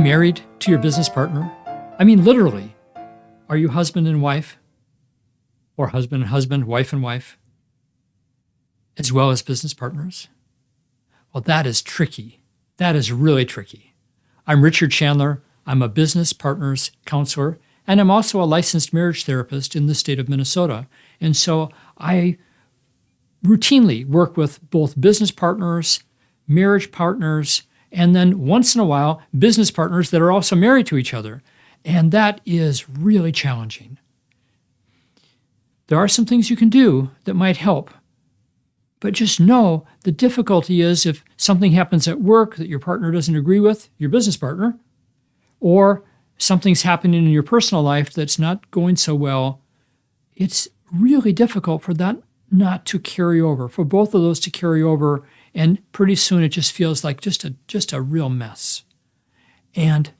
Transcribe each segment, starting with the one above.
married to your business partner? I mean, literally. Are you husband and wife? Or husband and husband, wife and wife? As well as business partners? Well, that is tricky. That is really tricky. I'm Richard Chandler. I'm a business partners counselor, and I'm also a licensed marriage therapist in the state of Minnesota. And so I routinely work with both business partners, marriage partners, and then once in a while, business partners that are also married to each other. And that is really challenging. There are some things you can do that might help, but just know the difficulty is if something happens at work that your partner doesn't agree with, your business partner, or something's happening in your personal life that's not going so well, it's really difficult for that not to carry over, for both of those to carry over, and pretty soon it just feels like just a real mess. And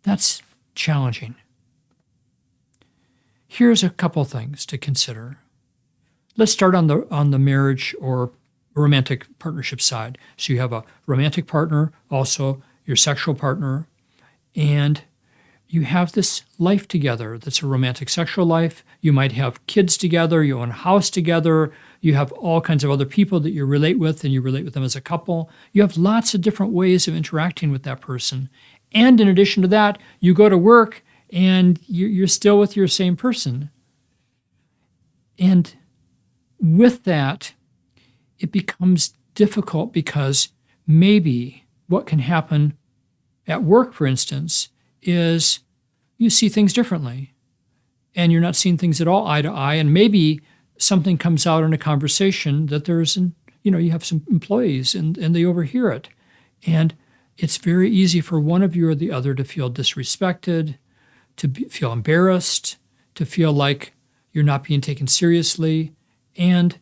that's challenging. Here's a couple things to consider. Let's start on the marriage or romantic partnership side. So you have a romantic partner, also your sexual partner, and you have this life together that's a romantic sexual life. You might have kids together, you own a house together, you have all kinds of other people that you relate with, and you relate with them as a couple. You have lots of different ways of interacting with that person. And in addition to that, you go to work and you're still with your same person. And with that, it becomes difficult because maybe what can happen at work, for instance, is you see things differently and you're not seeing things at all eye to eye. And maybe something comes out in a conversation that you have some employees and they overhear it. And it's very easy for one of you or the other to feel disrespected, feel embarrassed, to feel like you're not being taken seriously. And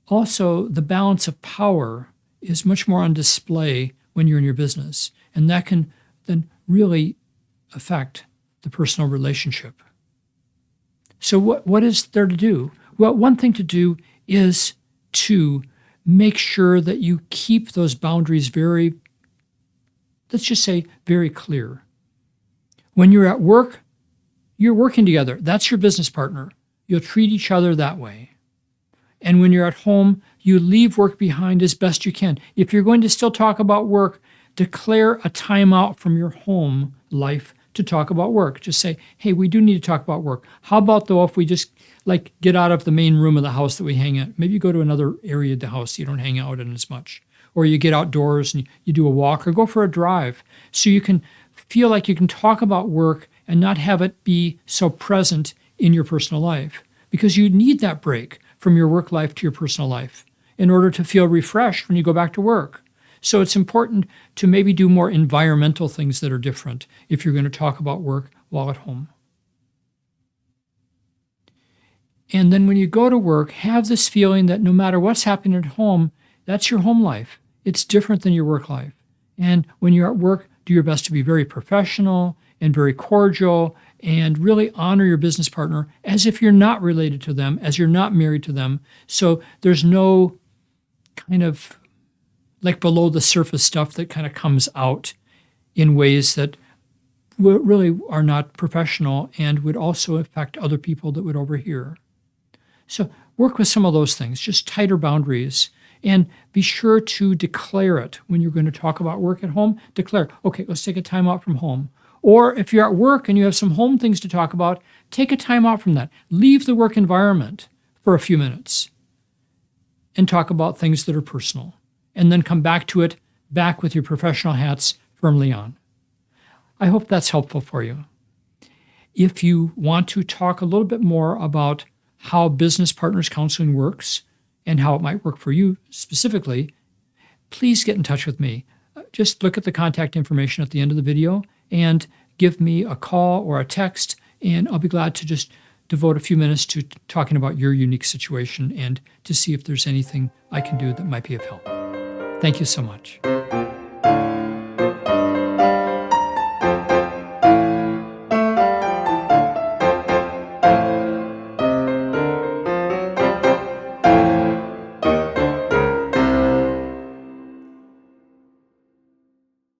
also, the balance of power is much more on display when you're in your business. And that can then really affect the personal relationship. So what is there to do? Well, one thing to do is to make sure that you keep those boundaries very clear. When you're at work, you're working together. That's your business partner. You'll treat each other that way. And when you're at home, you leave work behind as best you can. If you're going to still talk about work, declare a timeout from your home life to talk about work. Just say, hey, we do need to talk about work. How about though if we just get out of the main room of the house that we hang out? Maybe you go to another area of the house you don't hang out in as much. Or you get outdoors and you do a walk or go for a drive so you can feel like you can talk about work and not have it be so present in your personal life. Because you need that break from your work life to your personal life in order to feel refreshed when you go back to work. So it's important to maybe do more environmental things that are different if you're going to talk about work while at home. And then when you go to work, have this feeling that no matter what's happening at home, that's your home life. It's different than your work life. And when you're at work, do your best to be very professional and very cordial and really honor your business partner as if you're not related to them, as you're not married to them. So there's no kind of below the surface stuff that kind of comes out in ways that really are not professional and would also affect other people that would overhear. So work with some of those things, just tighter boundaries, and be sure to declare it when you're going to talk about work at home. Declare, okay, let's take a time out from home. Or if you're at work and you have some home things to talk about, take a time out from that. Leave the work environment for a few minutes and talk about things that are personal. And then come back to it, back with your professional hats firmly on. I hope that's helpful for you. If you want to talk a little bit more about how business partners counseling works and how it might work for you specifically, please get in touch with me. Just look at the contact information at the end of the video and give me a call or a text, and I'll be glad to just devote a few minutes to talking about your unique situation and to see if there's anything I can do that might be of help. Thank you so much.